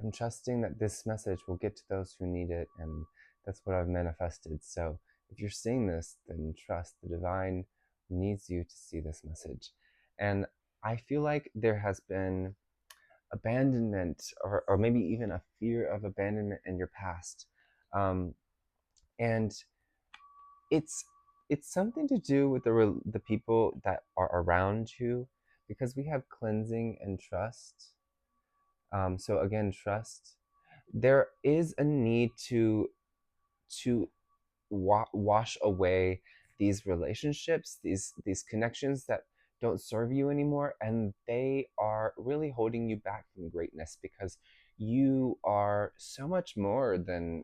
I'm trusting that this message will get to those who need it, and that's what I've manifested. So if you're seeing this, then trust the divine needs you to see this message. And I feel like there has been abandonment, or maybe even a fear of abandonment in your past. Um, and it's it's something to do with the people that are around you, because we have cleansing and trust. So again, trust. There is a need to wash away these relationships, these connections that don't serve you anymore, and they are really holding you back from greatness, because you are so much more than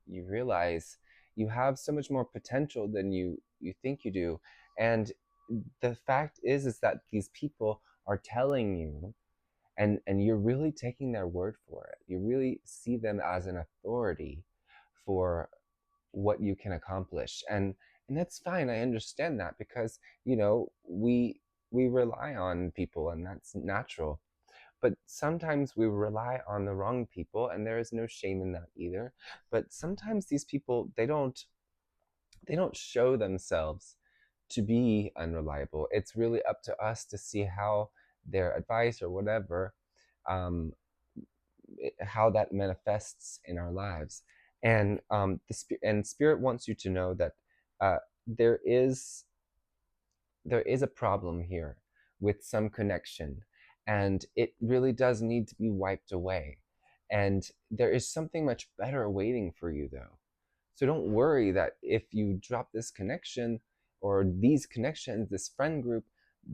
you realize. You have so much more potential than you think you do. And the fact is that these people are telling you, and you're really taking their word for it. You really see them as an authority for what you can accomplish. And that's fine. I understand that, because we rely on people, and that's natural. But sometimes we rely on the wrong people, and there is no shame in that either. But sometimes these people, they don't show themselves to be unreliable. It's really up to us to see how their advice or whatever, um, how that manifests in our lives. And and spirit wants you to know that uh, there is there is a problem here with some connection, and it really does need to be wiped away. And there is something much better waiting for you, though. So don't worry that if you drop this connection or these connections, this friend group,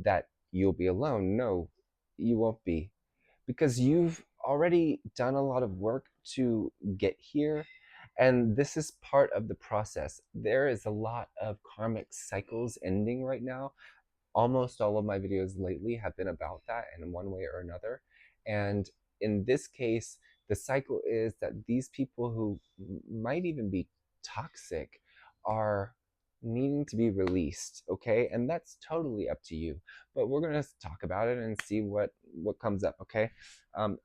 that you'll be alone. No, you won't be, because you've already done a lot of work to get here. And this is part of the process. There is a lot of karmic cycles ending right now. Almost all of my videos lately have been about that in one way or another. And in this case, the cycle is that these people who might even be toxic are needing to be released, okay? And that's totally up to you. But we're gonna talk about it and see what comes up, okay?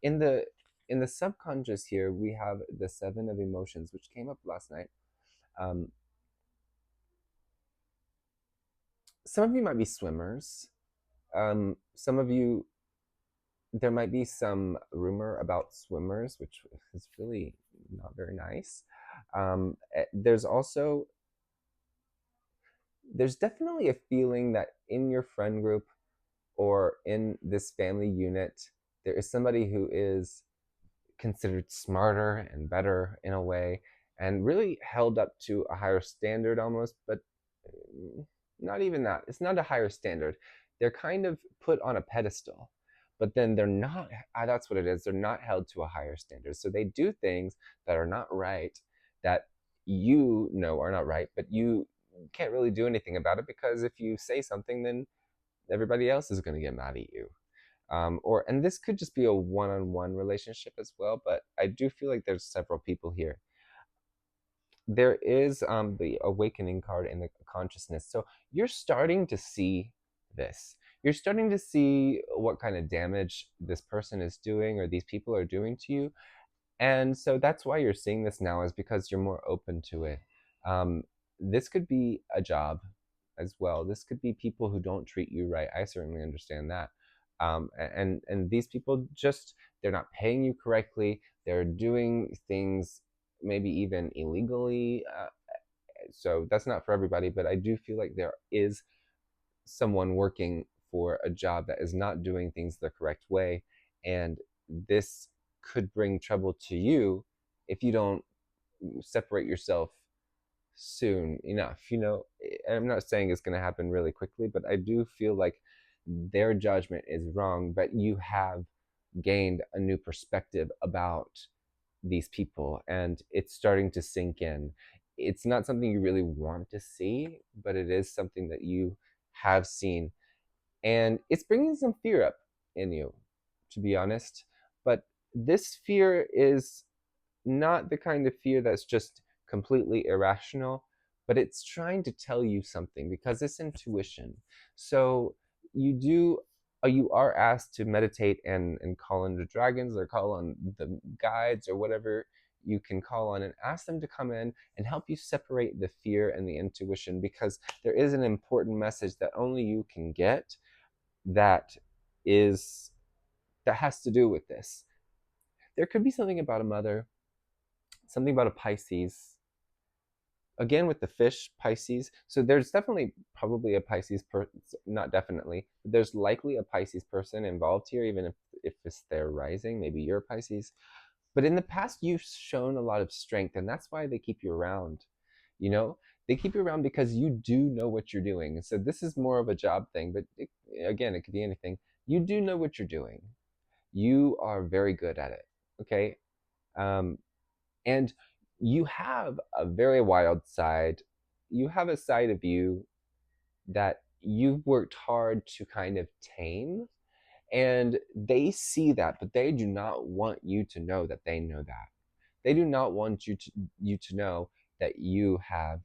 In the subconscious here, we have the seven of emotions, which came up last night. Um, some of you might be swimmers. Some of you, there might be some rumor about swimmers, which is really not very nice. There's also, there's definitely a feeling that in your friend group or in this family unit, there is somebody who is considered smarter and better in a way, and really held up to a higher standard almost, but not even that. It's not a higher standard. They're kind of put on a pedestal, but then they're not. That's what it is. They're not held to a higher standard. So they do things that are not right, that you know are not right, but you can't really do anything about it, because if you say something, then everybody else is going to get mad at you. And this could just be a one-on-one relationship as well, but I do feel like there's several people here. There is the awakening card in the consciousness. So you're starting to see this. You're starting to see what kind of damage this person is doing or these people are doing to you. And so that's why you're seeing this now, is because you're more open to it. This could be a job as well. This could be people who don't treat you right. I certainly understand that. And these people just, they're not paying you correctly. They're doing things maybe even illegally. So that's not for everybody, but I do feel like there is someone working for a job that is not doing things the correct way. And this could bring trouble to you if you don't separate yourself soon enough. I'm not saying it's going to happen really quickly, but I do feel like their judgment is wrong, but you have gained a new perspective about these people, and it's starting to sink in. It's not something you really want to see, but it is something that you have seen, and it's bringing some fear up in you, to be honest. But this fear is not the kind of fear that's just completely irrational, but it's trying to tell you something, because it's intuition. So you do you are asked to meditate and call on the dragons or call on the guides or whatever you can call on, and ask them to come in and help you separate the fear and the intuition, because there is an important message that only you can get, that is that has to do with this. There could be something about a mother, something about a Pisces, again with the fish Pisces. So there's definitely probably a Pisces person, not definitely, but there's likely a Pisces person involved here, even if it's their rising. Maybe you're a Pisces, but in the past you've shown a lot of strength, and that's why they keep you around. you know they keep you around because you do know what you're doing. And so this is more of a job thing, but again, it could be anything. You do know what you're doing. You are very good at it. Okay. um, and you have a very wild side. You have a side of you that you've worked hard to kind of tame, and they see that, but they do not want you to know that they know that. They do not want you to know that you have,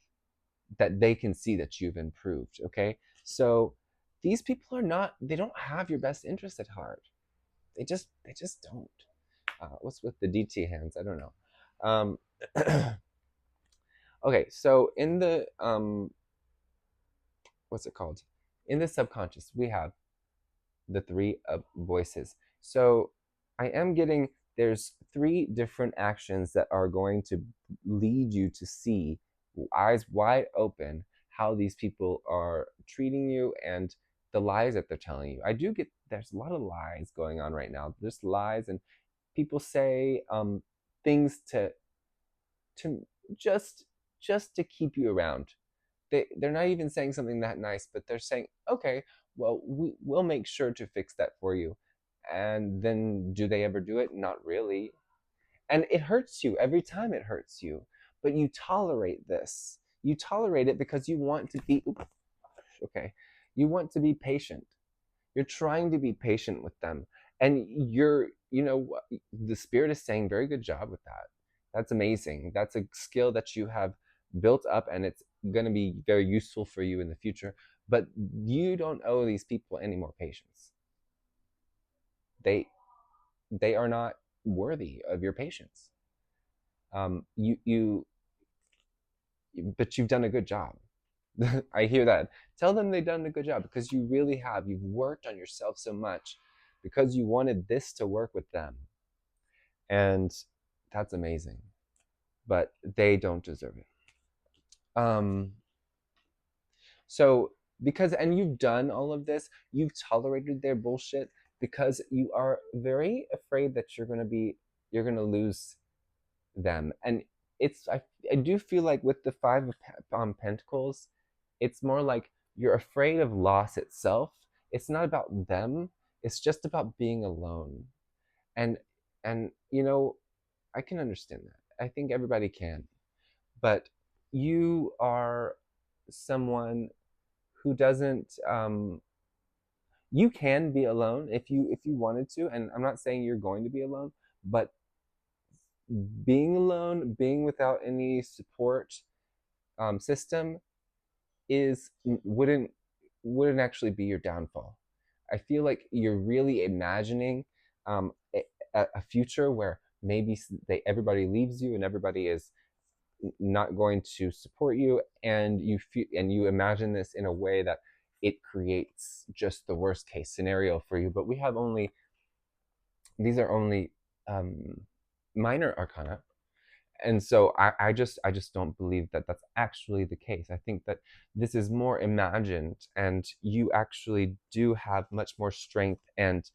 that they can see that you've improved. Okay. So these people are not, they don't have your best interest at heart. They just don't. What's with the DT hands? I don't know. um okay, so in the what's it called, in the subconscious, we have the three voices. So I am getting, there's three different actions that are going to lead you to see, eyes wide open, how these people are treating you and the lies that they're telling you. I do get, there's a lot of lies going on right now. There's lies, and people say things to just just to keep you around. They're not even saying something that nice, but they're saying, okay, well, we'll make sure to fix that for you. And then do they ever do it? Not really. And it hurts you every time. It hurts you, but you tolerate this. You tolerate it because you want to be, oops, okay, you want to be patient. You're trying to be patient with them, and the spirit is saying very good job with that. That's amazing. That's a skill that you have built up, and it's going to be very useful for you in the future. But you don't owe these people any more patience. They they are not worthy of your patience. You but you've done a good job. I hear that. Tell them they've done a good job, because you really have. You've worked on yourself so much because you wanted this to work with them. And that's amazing. But they don't deserve it. Um, so, because, and you've done all of this, you've tolerated their bullshit because you are very afraid that you're going to lose them. And I do feel like with the five of pentacles, it's more like you're afraid of loss itself. It's not about them, it's just about being alone. And I can understand that. I think everybody can. But you are someone who doesn't you can be alone if you wanted to, and I'm not saying you're going to be alone, but being alone, being without any support system, is wouldn't actually be your downfall. I feel like you're really imagining um, a future where maybe everybody leaves you and everybody is not going to support you, and you imagine this in a way that it creates just the worst case scenario for you. But we have only, these are only um, minor arcana, and so I just don't believe that that's actually the case. I think that this is more imagined, and you actually do have much more strength and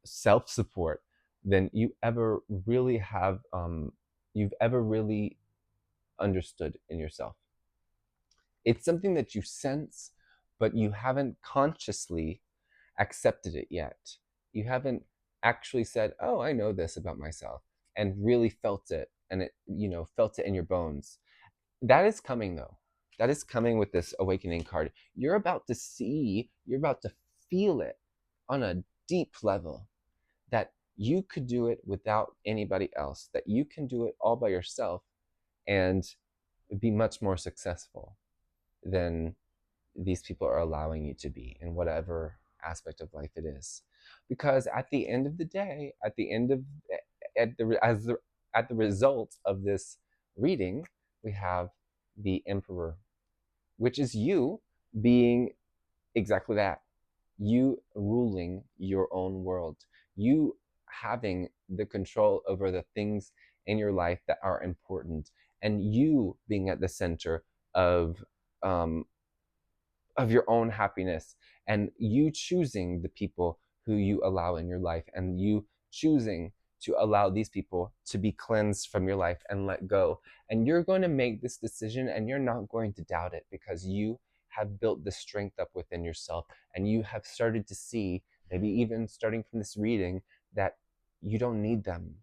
self-support than you've ever really understood in yourself. It's something that you sense, but you haven't consciously accepted it yet. You haven't actually said, "Oh, I know this about myself," and really felt it, and felt it in your bones. That is coming though. That is coming with this awakening card. You're about to feel it on a deep level, that you could do it without anybody else, that you can do it all by yourself and be much more successful than these people are allowing you to be in whatever aspect of life it is. Because at the end of the day, at the end of at the as the at the result of this reading, we have the Emperor, which is you being exactly that. You ruling your own world. You having the control over the things in your life that are important, and you being at the center of um, of your own happiness, and you choosing the people who you allow in your life, and you choosing to allow these people to be cleansed from your life and let go. And you're going to make this decision, and you're not going to doubt it, because you have built the strength up within yourself, and you have started to see, maybe even starting from this reading, that you don't need them.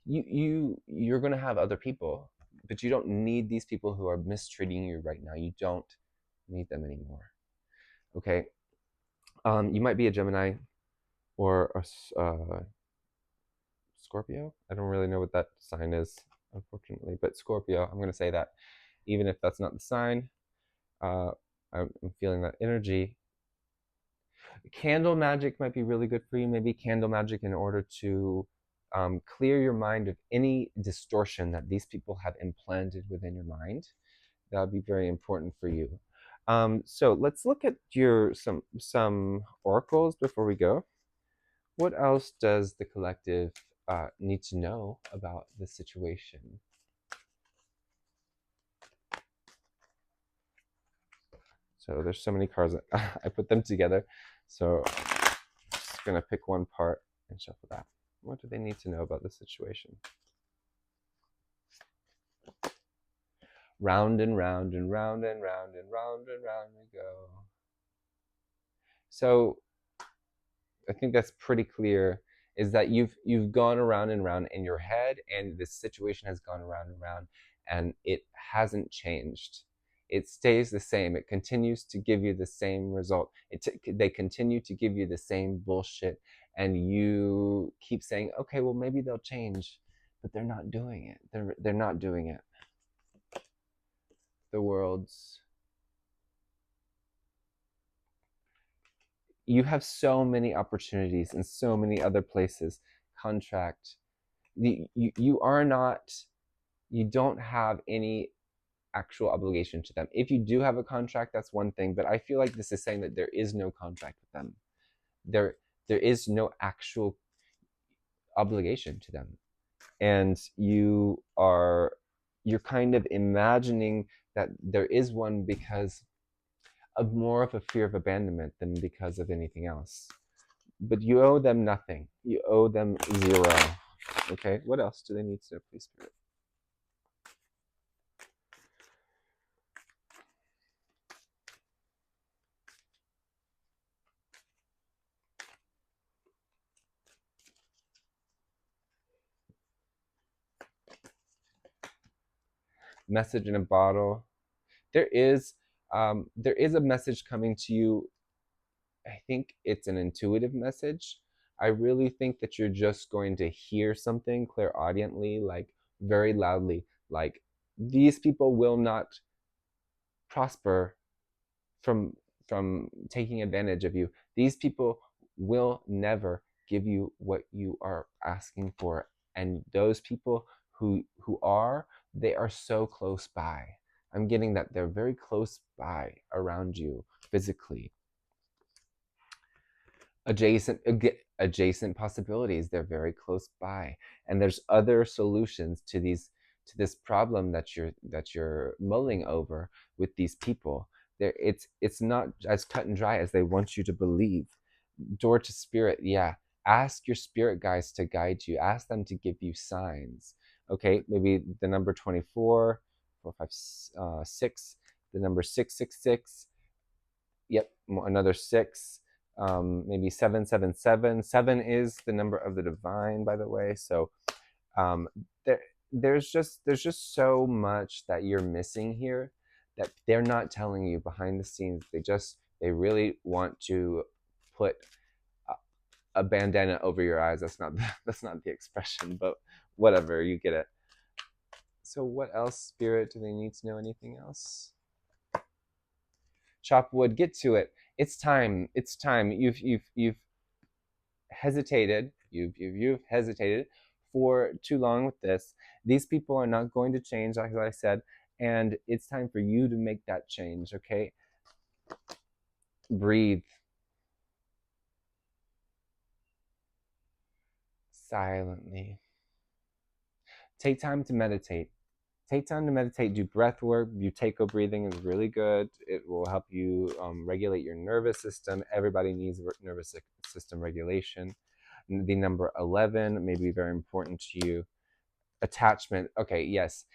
You're going to have other people, but you don't need these people who are mistreating you right now. You don't need them anymore. Okay. You might be a Gemini or a Scorpio. I don't really know what that sign is, unfortunately, but Scorpio, I'm going to say that. Even if that's not the sign, uh, I'm feeling that energy. Candle magic might be really good for you. Maybe candle magic in order to clear your mind of any distortion that these people have implanted within your mind. That would be very important for you. So let's look at some oracles before we go. What else does the collective need to know about the situation? So there's so many cards. I put them together. So I'm just gonna pick one part and shuffle that. What do they need to know about the situation? Round and round and round and round and round and round we go. So I think that's pretty clear, is that you've gone around and around in your head, and this situation has gone around and around, and it hasn't changed. It stays the same. It continues to give you the same result. They continue to give you the same bullshit, and you keep saying, okay, well, maybe they'll change, but they're not doing it. They're not doing it. The world's You have so many opportunities in so many other places. Contract. You are not, you don't have any actual obligation to them. If you do have a contract, that's one thing, but I feel like this is saying that there is no contract with them. There is no actual obligation to them. And you're kind of imagining that there is one because of more of a fear of abandonment than because of anything else. But you owe them nothing. You owe them zero. Okay, what else do they need to know, please, Spirit? Message in a bottle. There is a message coming to you. I think it's an intuitive message. I really think that you're just going to hear something clairaudiently, like very loudly, like these people will not prosper from taking advantage of you. These people will never give you what you are asking for, and those people who are, they are so close by. I'm getting that they're very close by around you physically. Adjacent possibilities, they're very close by, and there's other solutions to this problem that you're mulling over with these people. It's not as cut and dry as they want you to believe. Door to spirit, yeah. Ask your spirit guides to guide you. Ask them to give you signs. Okay, maybe the number 24, 4, 5, 6, the number 666. Yep, another 6. Maybe 777. 7 is the number of the divine, by the way. So um, there's just so much that you're missing here that they're not telling you behind the scenes. They really want to put a bandana over your eyes. That's not the expression, but whatever, you get it. So what else, Spirit? Do they need to know anything else? Chop wood, get to it. It's time. It's time. You've hesitated. You've hesitated for too long with this. These people are not going to change, like I said, and it's time for you to make that change. Okay, breathe silently. Take time to meditate. Take time to meditate. Do breath work. Buteyko breathing is really good. It will help you regulate your nervous system. Everybody needs nervous system regulation. The number 11 may be very important to you. Attachment. Okay, yes.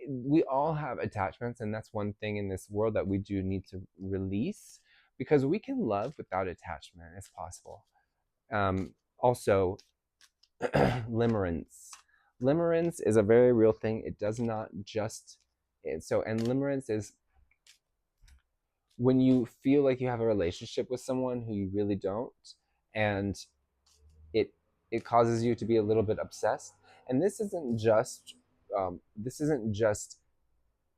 We all have attachments, and that's one thing in this world that we do need to release, because we can love without attachment. It's possible. Also, limerence. Limerence is a very real thing. It does not just and limerence is when you feel like you have a relationship with someone who you really don't, and it it causes you to be a little bit obsessed. And this isn't just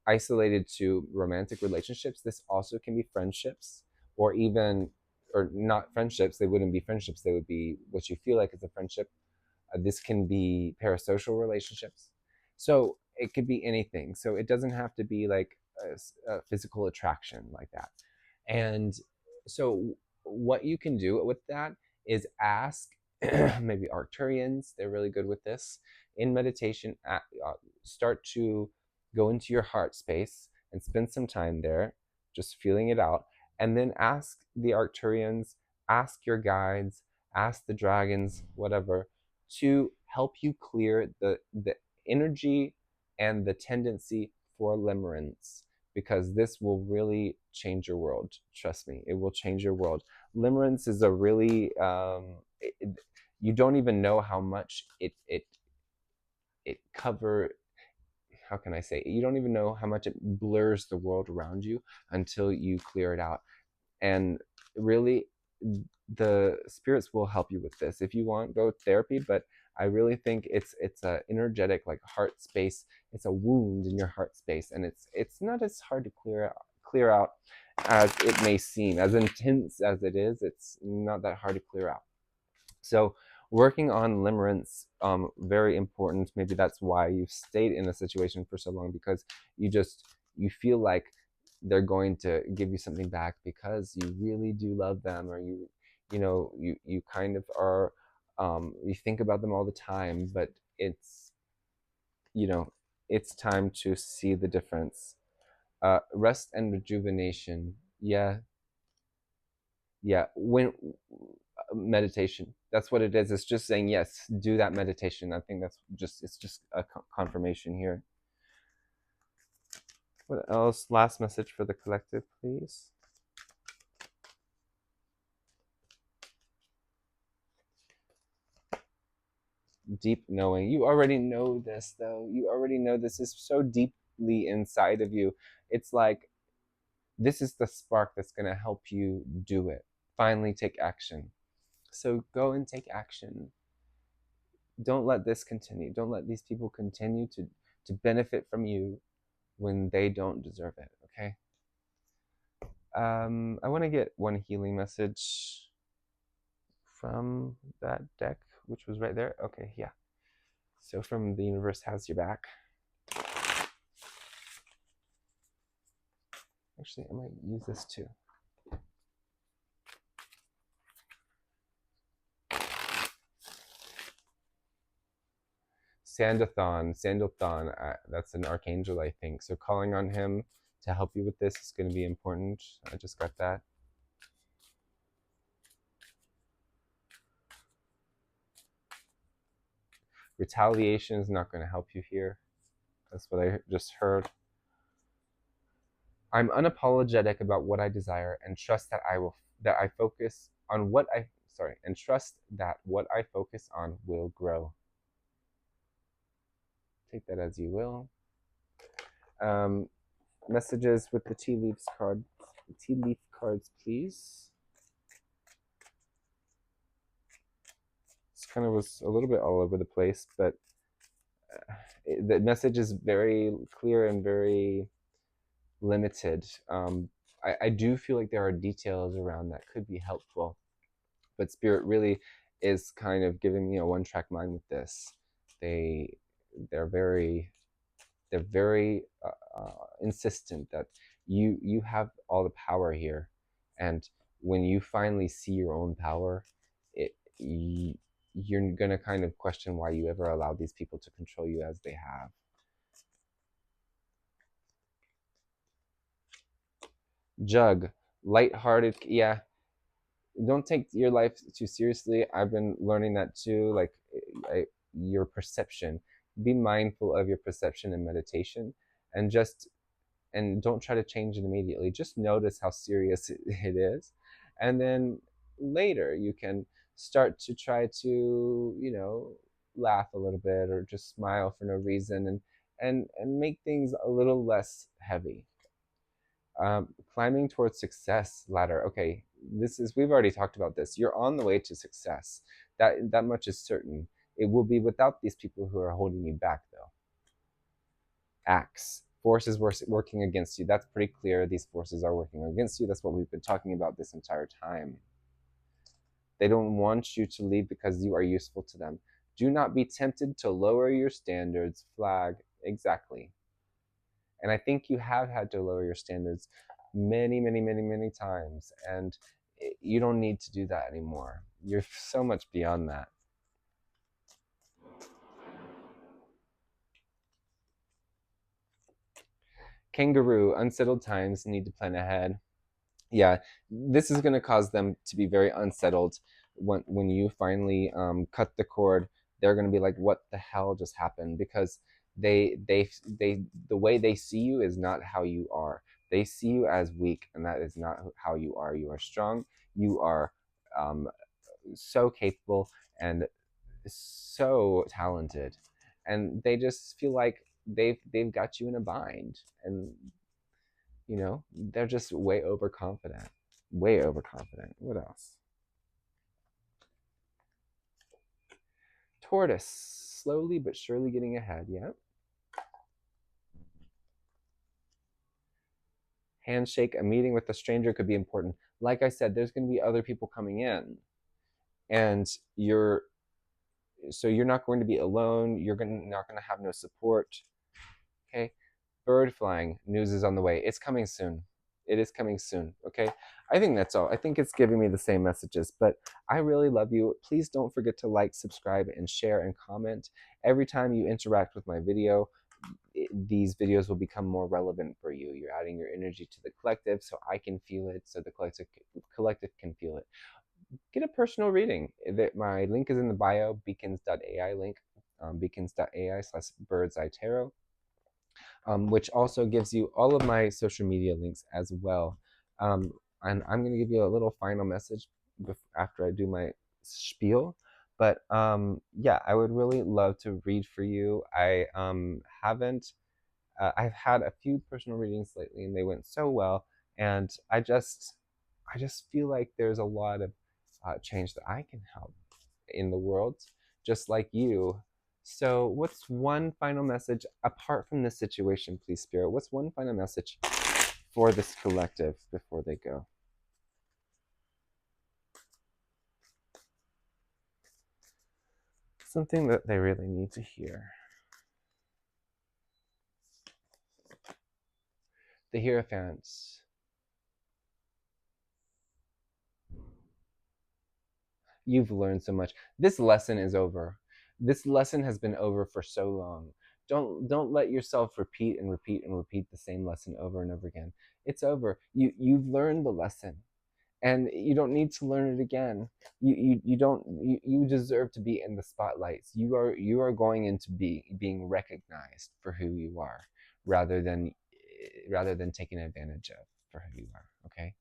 isolated to romantic relationships. This also can be friendships, or even, or not friendships. They wouldn't be friendships. They would be what you feel like is a friendship. This can be parasocial relationships. So it could be anything. So it doesn't have to be like a physical attraction like that. And so what you can do with that is ask maybe Arcturians. They're really good with this. In meditation, start to go into your heart space and spend some time there, just feeling it out. And then ask the Arcturians, ask your guides, ask the dragons, whatever, to help you clear the energy and the tendency for limerence, because this will really change your world. Trust me, it will change your world. Limerence is a really you don't even know how much it cover. How can I say? You don't even know how much it blurs the world around you until you clear it out. And really, the spirits will help you with this. If you want, go therapy, but I really think it's a energetic, like, heart space. It's a wound in your heart space, and it's not as hard to clear out as it may seem. As intense as it is, it's not that hard to clear out. So working on limerence, very important. Maybe that's why you've stayed in a situation for so long, because you feel like they're going to give you something back because you really do love them, or you kind of are, you think about them all the time. But you know it's time to see the difference. Rest and rejuvenation. Yeah, when meditation, that's what it is. It's just saying, yes, do that meditation. I think it's just a confirmation here. What else? Last message for the collective, please. Deep knowing. You already know this, though. You already know this is so deeply inside of you. It's like this is the spark that's going to help you do it. Finally take action. So go and take action. Don't let this continue. Don't let these people continue to benefit from you when they don't deserve it. Okay. I want to get one healing message from that deck, which was right there. Okay, yeah. So from the universe has your back. Actually, I might use this too. Sandalthon, that's an archangel, I think. So calling on him to help you with this is going to be important. I just got that. Retaliation is not going to help you here. That's what I just heard. I'm unapologetic about what I desire and trust that I focus on what I and trust that what I focus on will grow. Take that as you will. Messages with the tea leaf cards, please. This kind of was a little bit all over the place, but the message is very clear and very limited. I do feel like there are details around that could be helpful, but spirit really is kind of giving me a one track mind with this. They they're very insistent that you have all the power here, and when you finally see your own power, it you're gonna kind of question why you ever allowed these people to control you as they have. Jug, lighthearted, yeah. Don't take your life too seriously. I've been learning that too. Like, your perception. Be mindful of your perception in meditation, and just and don't try to change it immediately. Just notice how serious it is, and then later you can start to try to laugh a little bit or just smile for no reason, and make things a little less heavy. Climbing towards success ladder. Okay, this is we've already talked about this. You're on the way to success. That much is certain. It will be without these people who are holding you back, though. Acts. Forces working against you. That's pretty clear. These forces are working against you. That's what we've been talking about this entire time. They don't want you to leave because you are useful to them. Do not be tempted to lower your standards. Flag. Exactly. And I think you have had to lower your standards many, many, many, many times. And you don't need to do that anymore. You're so much beyond that. Kangaroo, unsettled times, need to plan ahead. Yeah, this is going to cause them to be very unsettled when you finally cut the cord. They're going to be like, what the hell just happened? Because they the way they see you is not how you are. They see you as weak, and that is not how you are. You are strong. You are um, so capable and so talented, and they just feel like they've got you in a bind, and they're just way overconfident. Way overconfident. What else? Tortoise, slowly but surely getting ahead. Yeah. Handshake, a meeting with a stranger could be important. Like I said, there's going to be other people coming in, and you're not going to be alone. Not going to have no support. Okay. Bird flying, news is on the way. It's coming soon. It is coming soon. Okay. I think that's all. I think it's giving me the same messages, but I really love you. Please don't forget to like, subscribe, and share and comment. Every time you interact with my video, these videos will become more relevant for you. You're adding your energy to the collective so I can feel it, so the collective can feel it. Get a personal reading. My link is in the bio, beacons.ai link, beacons.ai/birdseye which also gives you all of my social media links as well. And I'm going to give you a little final message after I do my spiel. But yeah, I would really love to read for you. I haven't. I've had a few personal readings lately, and they went so well. And I just feel like there's a lot of change that I can help in the world, just like you. So, what's one final message apart from this situation, please, Spirit? What's one final message for this collective before they go? Something that they really need to hear. The Hierophants. You've learned so much. This lesson is over. This lesson has been over for so long. Don't let yourself repeat and repeat and repeat the same lesson over and over again. It's over. You've learned the lesson, and you don't need to learn it again. You don't you deserve to be in the spotlights. You are going into being recognized for who you are, rather than taken advantage of for who you are. Okay.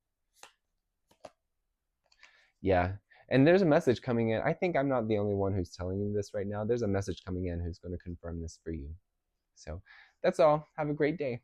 Yeah. And there's a message coming in. I think I'm not the only one who's telling you this right now. There's a message coming in who's going to confirm this for you. So that's all. Have a great day.